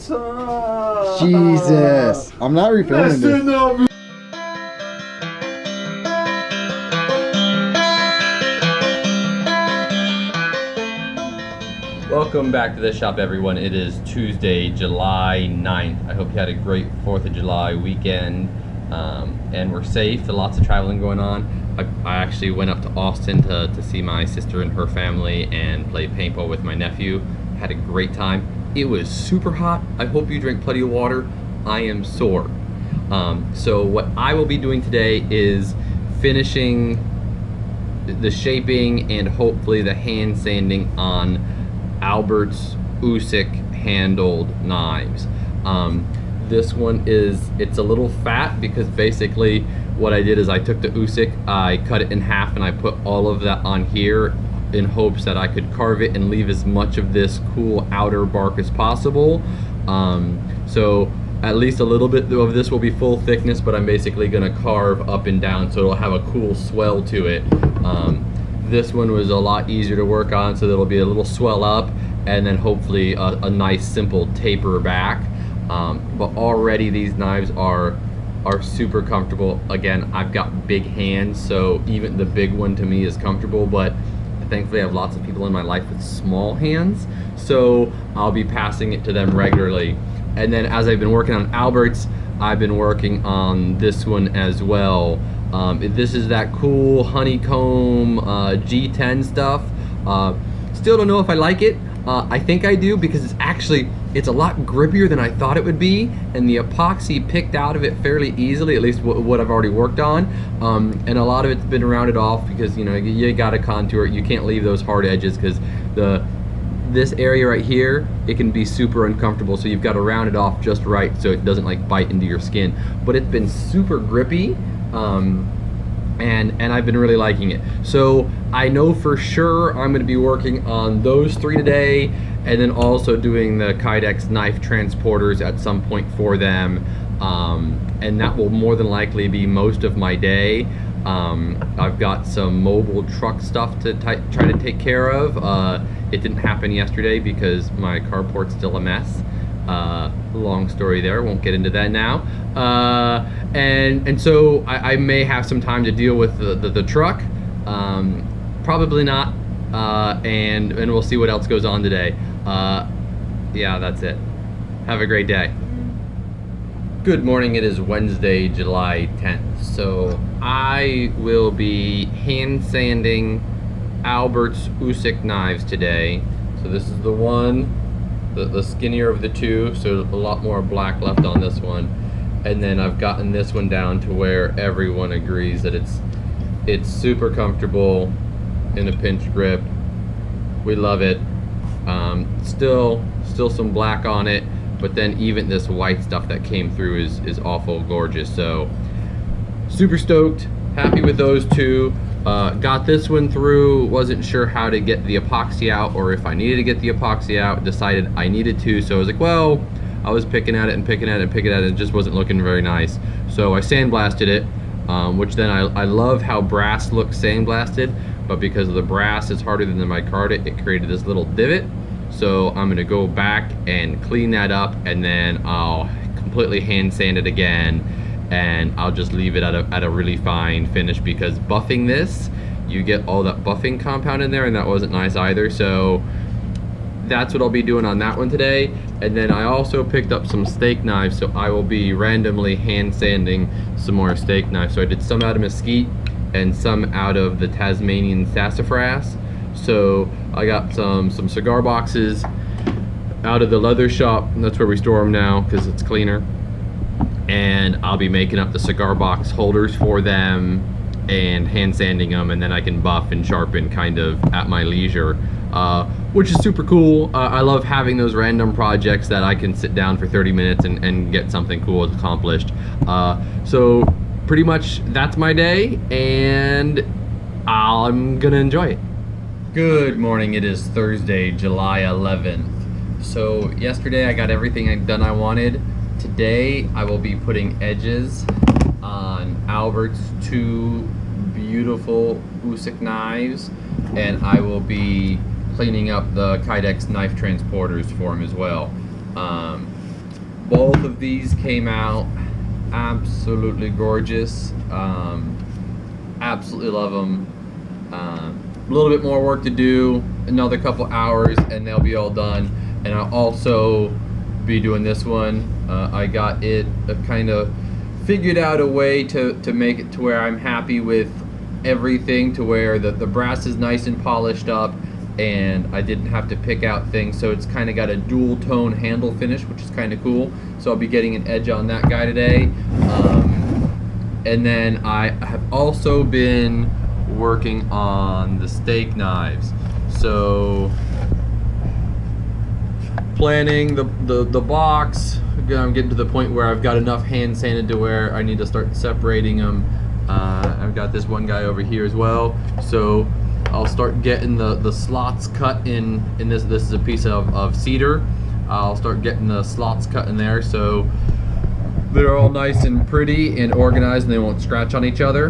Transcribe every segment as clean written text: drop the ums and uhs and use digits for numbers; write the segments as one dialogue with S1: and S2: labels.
S1: What's up?
S2: Jesus. I'm not refilming this.
S3: Welcome back to the shop, everyone. It is Tuesday, July 9th. I hope you had a great 4th of July weekend and we're safe. Lots of traveling going on. I actually went up to Austin to see my sister and her family and play paintball with my nephew. Had a great time. It was super hot. I hope you drink plenty of water. I am sore. So what I will be doing today is finishing the shaping and hopefully the hand sanding on Albert's Oosik handled knives. This one it's a little fat because basically what I did is I took the Oosik, I cut it in half and I put all of that on here in hopes that I could carve it and leave as much of this cool outer bark as possible. So at least a little bit of this will be full thickness, but I'm basically gonna carve up and down so it'll have a cool swell to it. This one was a lot easier to work on, so it'll be a little swell up and then hopefully a nice simple taper back. But already these knives are super comfortable. Again, I've got big hands, so even the big one to me is comfortable, but thankfully I have lots of people in my life with small hands, so I'll be passing it to them regularly. And then as I've been working on Albert's, I've been working on this one as well. This is that cool honeycomb G10 stuff. Still don't know if I like it. I think I do because it's a lot grippier than I thought it would be, and the epoxy picked out of it fairly easily, at least what I've already worked on. And a lot of it's been rounded off because you gotta contour it. You can't leave those hard edges because this area right here, it can be super uncomfortable, so you've got to round it off just right so it doesn't like bite into your skin. But it's been super grippy. And I've been really liking it. So I know for sure I'm going to be working on those 3 today, and then also doing the Kydex knife transporters at some point for them, and that will more than likely be most of my day. I've got some mobile truck stuff to try to take care of. It didn't happen yesterday because my carport's still a mess. Long story there, won't get into that now. And so I may have some time to deal with the truck. Probably not. And we'll see what else goes on today. Yeah, that's it. Have a great day. Good morning, it is Wednesday, July 10th. So I will be hand sanding Albert's Oosik knives today. So this is the one, the skinnier of the two, so a lot more black left on this one. And then I've gotten this one down to where everyone agrees that it's super comfortable in a pinch grip. We love it. Still some black on it, but then even this white stuff that came through is awful gorgeous. So super stoked, happy with those two. Got this one through, wasn't sure how to get the epoxy out or if I needed to get the epoxy out, decided I needed to, so I was like, well, I was picking at it and picking at it and picking at it, it just wasn't looking very nice. So I sandblasted it, which then I love how brass looks sandblasted, but because of the brass is harder than the micarta, it created this little divot. So I'm gonna go back and clean that up, and then I'll completely hand sand it again, and I'll just leave it at a really fine finish, because buffing this, you get all that buffing compound in there, and that wasn't nice either. So that's what I'll be doing on that one today. And then I also picked up some steak knives, so I will be randomly hand sanding some more steak knives. So I did some out of mesquite and some out of the Tasmanian sassafras. So I got some cigar boxes out of the leather shop, and that's where we store them now because it's cleaner. And I'll be making up the cigar box holders for them and hand sanding them, and then I can buff and sharpen kind of at my leisure, which is super cool. I love having those random projects that I can sit down for 30 minutes and get something cool accomplished. So pretty much that's my day, and I'm gonna enjoy it. Good morning, it is Thursday, July 11th. So yesterday I got everything done I wanted. Today I will be putting edges on Albert's two beautiful Oosik knives, and I will be cleaning up the Kydex knife transporters for him as well. Both of these came out absolutely gorgeous. Absolutely love them. A little bit more work to do, another couple hours, and they'll be all done. And I'll also be doing this one. I got it kind of figured out a way to make it to where I'm happy with everything, to where the brass is nice and polished up, and I didn't have to pick out things, so it's kind of got a dual tone handle finish, which is kind of cool. So I'll be getting an edge on that guy today. And then I have also been working on the steak knives. So planning the box. Again, I'm getting to the point where I've got enough hand sanded to where I need to start separating them. I've got this one guy over here as well. So I'll start getting the slots cut in this. This is a piece of cedar. I'll start getting the slots cut in there, so they're all nice and pretty and organized, and they won't scratch on each other.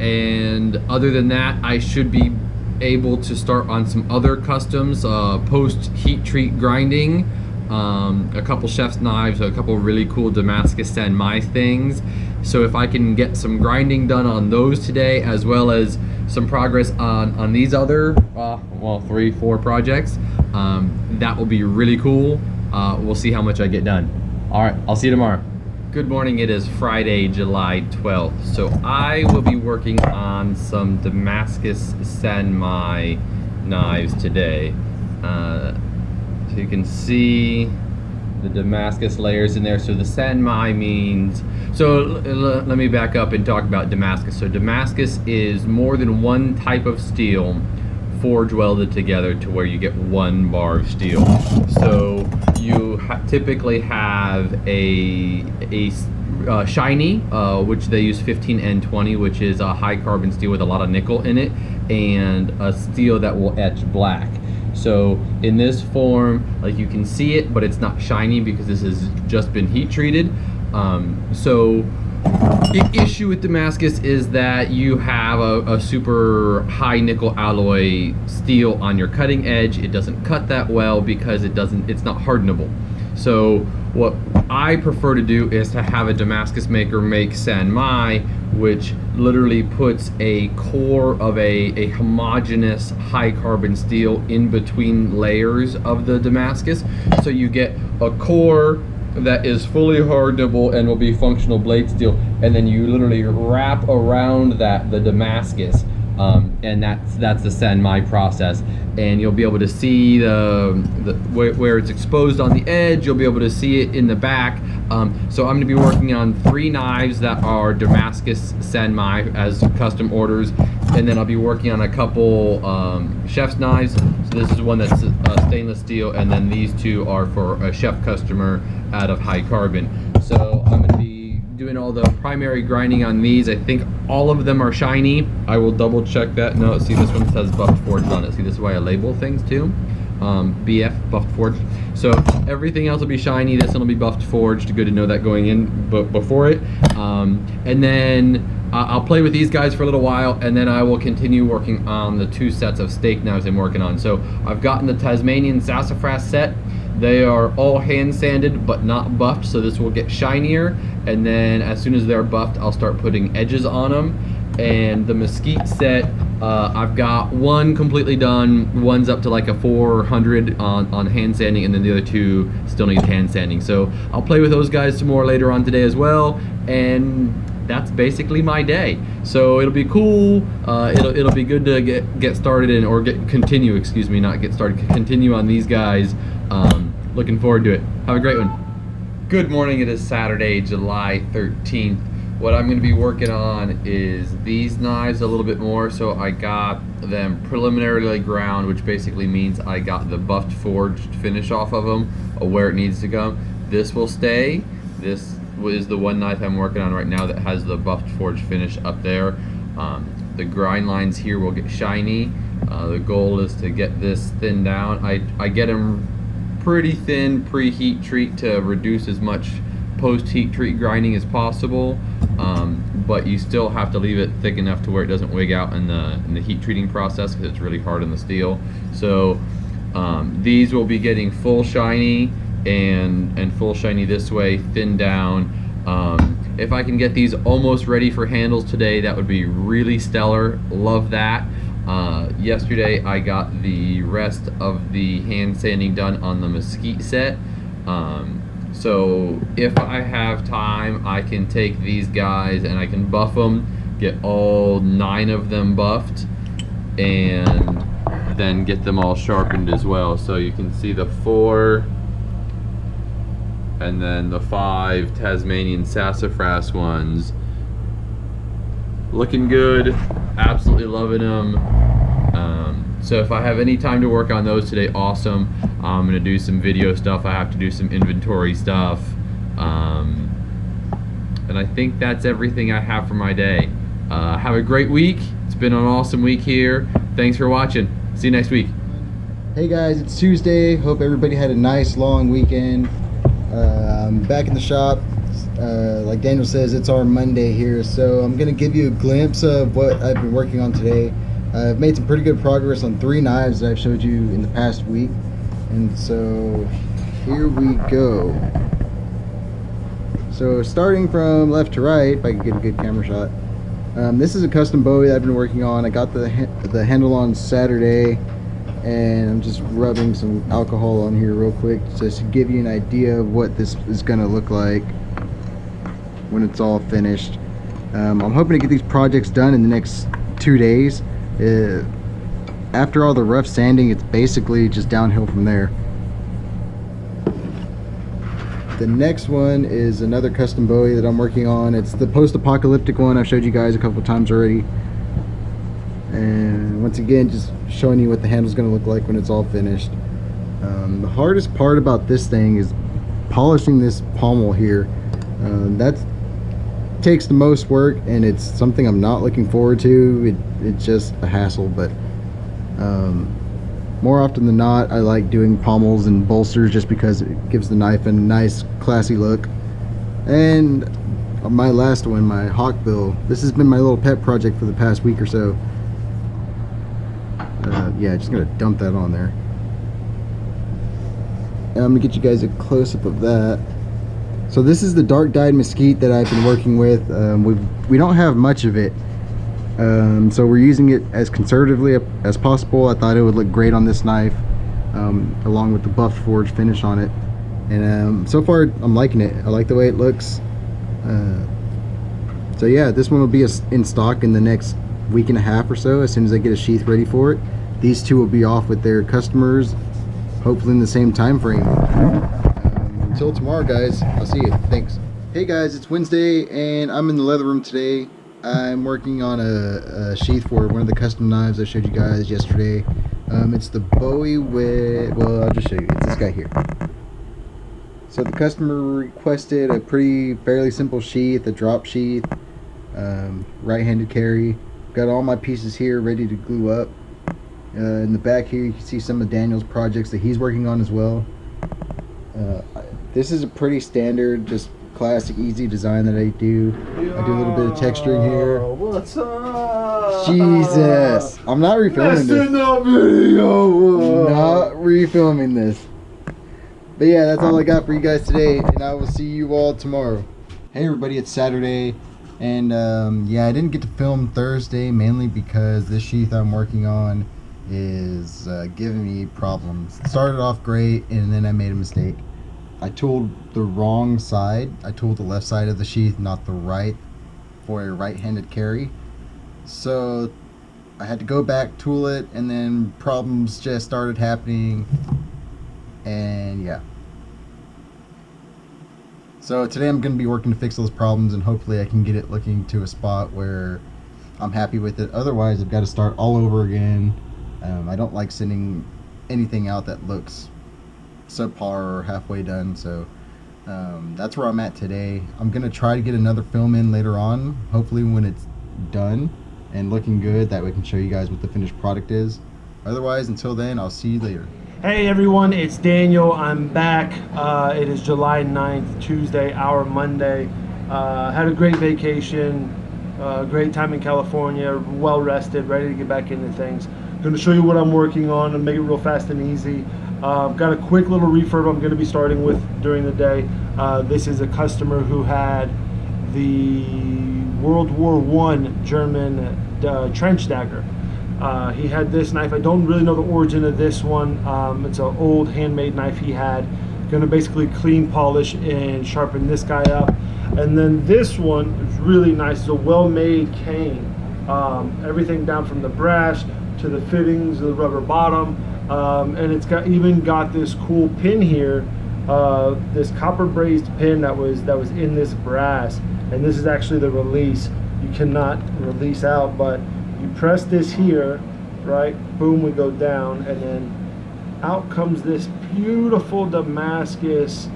S3: And other than that, I should be able to start on some other customs, post heat treat grinding, a couple chef's knives, a couple really cool Damascus Sanmai things. So if I can get some grinding done on those today, as well as some progress on these other, well, 3-4 projects, that will be really cool. We'll see how much I get done. All right, I'll see you tomorrow. Good morning, it is Friday, July 12th. So I will be working on some Damascus Sanmai knives today. So you can see the Damascus layers in there. So the Sanmai means, so let me back up and talk about Damascus. So Damascus is more than one type of steel forge welded together to where you get one bar of steel. So you typically have a shiny, which they use 15N20, which is a high carbon steel with a lot of nickel in it, and a steel that will etch black. So in this form, like, you can see it, but it's not shiny because this has just been heat treated. So the issue with Damascus is that you have a super high nickel alloy steel on your cutting edge. It doesn't cut that well because it's not hardenable. So what I prefer to do is to have a Damascus maker make Sanmai, which literally puts a core of a homogeneous high carbon steel in between layers of the Damascus. So you get a core that is fully hardenable and will be functional blade steel, and then you literally wrap around that the Damascus, and that's the Sanmai process. And you'll be able to see where it's exposed on the edge. You'll be able to see it in the back. So I'm going to be working on 3 knives that are Damascus Sanmai as custom orders, and then I'll be working on a couple chef's knives. So this is one that's stainless steel, and then these 2 are for a chef customer out of high carbon. So I'm going to be doing all the primary grinding on these. I think all of them are shiny. I will double check that. No, see, this one says buffed forged on it. See, this is why I label things too. BF, buffed forged. So everything else will be shiny. This one will be buffed forged. Good to know that going in before it. And then I'll play with these guys for a little while, and then I will continue working on the 2 sets of steak knives I'm working on. So I've gotten the Tasmanian sassafras set. They are all hand sanded but not buffed, so this will get shinier, and then as soon as they're buffed, I'll start putting edges on them. And the mesquite set, I've got one completely done, one's up to like a 400 on hand sanding, and then the other 2 still need hand sanding. So I'll play with those guys some more later on today as well, and that's basically my day. So it'll be cool. It'll be good to get started continue on these guys. Looking forward to it. Have a great one. Good morning. It is Saturday, July 13th. What I'm going to be working on is these knives a little bit more. So I got them preliminarily ground, which basically means I got the buffed forged finish off of them, where it needs to go. This will stay. This is the one knife I'm working on right now that has the buffed forged finish up there. The grind lines here will get shiny. The goal is to get this thinned down. I get them pretty thin pre-heat treat to reduce as much post-heat treat grinding as possible, but you still have to leave it thick enough to where it doesn't wig out in the heat treating process, because it's really hard on the steel. So these will be getting full shiny and full shiny this way, thin down. If I can get these almost ready for handles today, that would be really stellar. Love that. Yesterday I got the rest of the hand sanding done on the Mesquite set. So if I have time, I can take these guys and I can buff them, get all 9 of them buffed, and then get them all sharpened as well. So you can see the 4 and then the 5 Tasmanian sassafras ones. Looking good, absolutely loving them. So if I have any time to work on those today, awesome. I'm gonna do some video stuff. I have to do some inventory stuff. And I think that's everything I have for my day. Have a great week. It's been an awesome week here. Thanks for watching. See you next week.
S2: Hey guys, it's Tuesday. Hope everybody had a nice long weekend. I'm back in the shop. Like Daniel says, it's our Monday here, so I'm gonna give you a glimpse of what I've been working on today. I've made some pretty good progress on 3 knives that I've showed you in the past week, and so here we go. So starting from left to right, if I can get a good camera shot, this is a custom Bowie that I've been working on. I got the handle on Saturday, and I'm just rubbing some alcohol on here real quick just to give you an idea of what this is gonna look like when it's all finished. I'm hoping to get these projects done in the next 2 days. After all the rough sanding, it's basically just downhill from there. The next one is another custom Bowie that I'm working on. It's the post-apocalyptic one. I've showed you guys a couple times already. And once again, just showing you what the handle's gonna look like when it's all finished. The hardest part about this thing is polishing this pommel here. That takes the most work, and it's something I'm not looking forward to. It's just a hassle, but more often than not, I like doing pommels and bolsters just because it gives the knife a nice classy look. And my last one, my hawkbill, this has been my little pet project for the past week or so. Yeah, just gonna dump that on there. And I'm gonna get you guys a close-up of that. So this is the dark dyed mesquite that I've been working with. We don't have much of it, so we're using it as conservatively as possible. I thought it would look great on this knife, along with the buff forged finish on it. And so far I'm liking it. I like the way it looks. So yeah, this one will be in stock in the next week and a half or so, as soon as I get a sheath ready for it. These two will be off with their customers, hopefully in the same time frame. Until tomorrow, guys, I'll see you. Thanks. Hey guys, it's Wednesday and I'm in the leather room today. I'm working on a sheath for one of the custom knives I showed you guys yesterday. It's the Bowie with, well, I'll just show you. It's this guy here. So the customer requested a fairly simple sheath, a drop sheath, right-handed carry. Got all my pieces here ready to glue up. In the back here you can see some of Daniel's projects that he's working on as well. This is a pretty standard, just classic, easy design that I do. I do a little bit of texturing here.
S1: What's up?
S2: Jesus, I'm not refilming this.
S1: Not video.
S2: Not refilming this. But yeah, that's all I got for you guys today, and I will see you all tomorrow. Hey everybody, it's Saturday, and yeah, I didn't get to film Thursday mainly because this sheath I'm working on is giving me problems. It started off great, and then I made a mistake. I tooled the wrong side. I tooled the left side of the sheath, not the right, for a right-handed carry. So I had to go back, tool it, and then problems just started happening, and yeah. So today I'm going to be working to fix those problems, and hopefully I can get it looking to a spot where I'm happy with it. Otherwise I've got to start all over again. I don't like sending anything out that looks subpar or halfway done, so that's where I'm at today. I'm gonna try to get another film in later on, hopefully when it's done and looking good, that way I can show you guys what the finished product is. Otherwise, until then, I'll see you later.
S1: Hey everyone, it's Daniel. I'm back. It is July 9th, Tuesday, our Monday. Had a great vacation, great time in California, well rested, ready to get back into things. Going to show you what I'm working on and make it real fast and easy. Got a quick little refurb I'm going to be starting with during the day. This is a customer who had the World War I German trench dagger. He had this knife. I don't really know the origin of this one. It's an old handmade knife he had. Going to basically clean, polish, and sharpen this guy up. And then this one is really nice. It's a well-made cane. Everything down from the brass to the fittings, the rubber bottom, and it's even got this cool pin here, this copper brazed pin that was in this brass. And this is actually the release. You cannot release out, but you press this here, right? Boom, we go down, and then out comes this beautiful Damascus,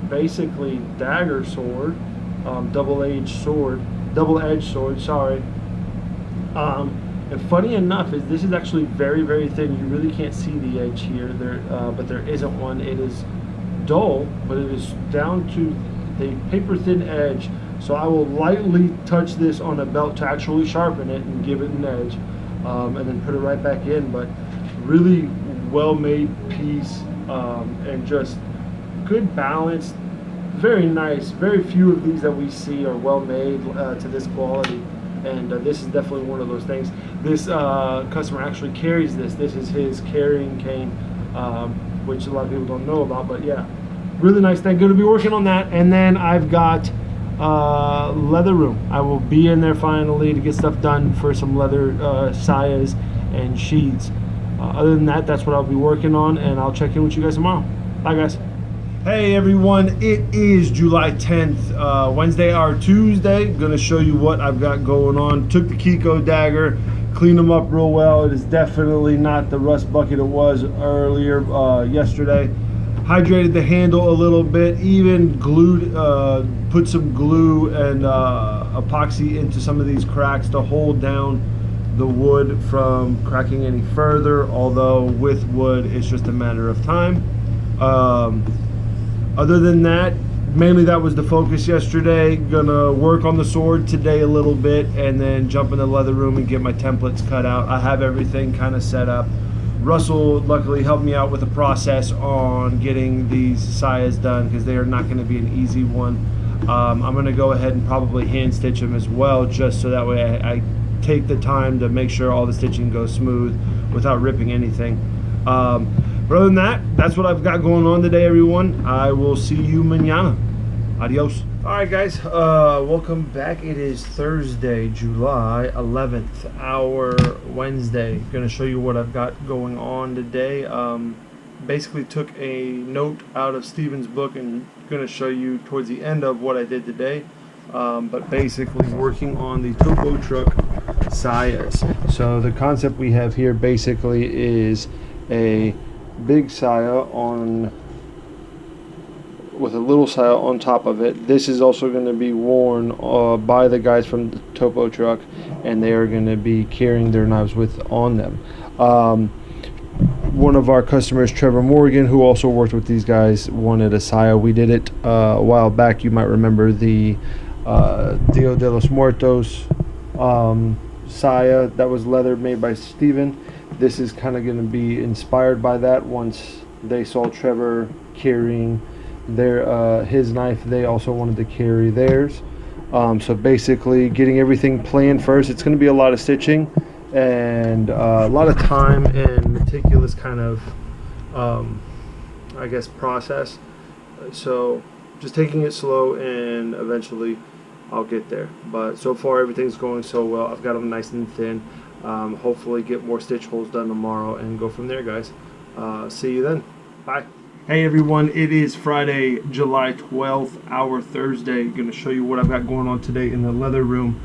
S1: basically dagger sword, double-edged sword, sorry. And funny enough, this is actually very, very thin. You really can't see the edge here, but there isn't one. It is dull, but it is down to the paper-thin edge. So I will lightly touch this on a belt to actually sharpen it and give it an edge, and then put it right back in. But really well-made piece, and just good balance. Very nice. Very few of these that we see are well-made to this quality, and this is definitely one of those things. This customer actually carries this. This is his carrying cane, which a lot of people don't know about, but yeah, really nice thing. Going to be working on that. And then I've got leather room. I will be in there finally to get stuff done for some leather sayas and sheets. Other than that, that's what I'll be working on, and I'll check in with you guys tomorrow. Bye, guys. Hey everyone, it is July 10th, Wednesday or Tuesday. Gonna show you what I've got going on. Took the Kiko dagger, cleaned them up real well. It is definitely not the rust bucket it was earlier yesterday. Hydrated the handle a little bit, even glued, put some glue and epoxy into some of these cracks to hold down the wood from cracking any further, although with wood it's just a matter of time. Other than that, mainly that was the focus yesterday. Gonna work on the sword today a little bit, and then jump in the leather room and get my templates cut out. I have everything kind of set up. Russell luckily helped me out with the process on getting these sayas done, because they are not going to be an easy one. I'm going to go ahead and probably hand stitch them as well, just so that way I take the time to make sure all the stitching goes smooth without ripping anything. But other than that, that's what I've got going on today, everyone. I will see you mañana. Adios. Alright guys, welcome back. It is Thursday, July 11th, our Wednesday. Gonna show you what I've got going on today. Basically took a note out of Steven's book and gonna show you towards the end of what I did today. But basically working on the topo truck sayas. So the concept we have here basically is a big saya with a little saya on top of it. This is also going to be worn by the guys from the topo truck, and they are going to be carrying their knives on them. One of our customers, Trevor Morgan, who also worked with these guys, wanted a saya. We did it a while back. You might remember the Dia de los Muertos saya that was leather made by Steven. This is kind of going to be inspired by that. Once they saw Trevor carrying his knife, they also wanted to carry theirs. So basically getting everything planned first. It's going to be a lot of stitching and a lot of time and meticulous kind of I guess process. So just taking it slow, and eventually I'll get there. But so far everything's going so well. I've got them nice and thin. Hopefully get more stitch holes done tomorrow and go from there, guys. See you then. Bye. Hey everyone, it is Friday, July 12th, our Thursday. Going to show you what I've got going on today in the leather room.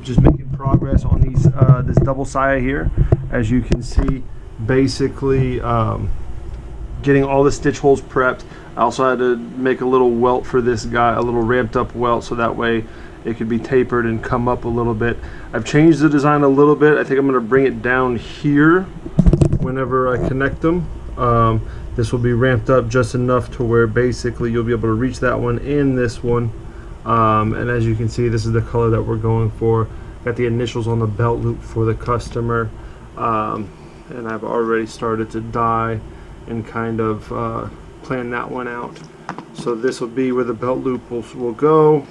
S1: Just making progress on these this double saya here. As you can see, basically getting all the stitch holes prepped. I also had to make a little welt for this guy, a little ramped up welt, so that way it could be tapered and come up a little bit. I've changed the design a little bit. I think I'm going to bring it down here whenever I connect them. This will be ramped up just enough to where basically you'll be able to reach that one and this one. And as you can see, this is the color that we're going for. Got the initials on the belt loop for the customer. And I've already started to dye and kind of plan that one out. So this will be where the belt loop will go,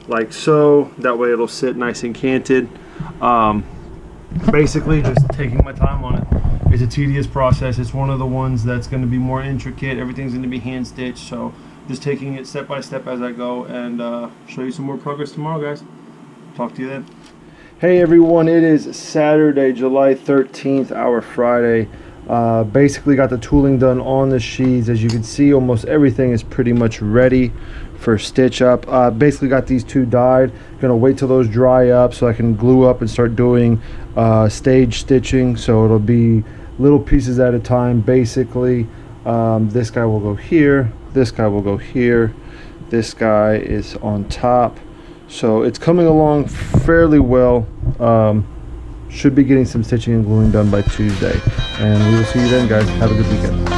S1: like so. That way it'll sit nice and canted. Basically just taking my time on it. It's a tedious process. It's one of the ones that's going to be more intricate. Everything's going to be hand stitched, so just taking it step by step as I go, and show you some more progress tomorrow, guys. Talk to you then. Hey everyone, it is Saturday, July 13th, our Friday. Basically got the tooling done on the sheaths. As you can see, almost everything is pretty much ready for stitch up. Basically got these two dyed. Gonna wait till those dry up so I can glue up and start doing stage stitching. So it'll be little pieces at a time. Basically, this guy will go here, this guy will go here, this guy is on top. So it's coming along fairly well. Should be getting some stitching and gluing done by Tuesday. And we will see you then, guys. Have a good weekend.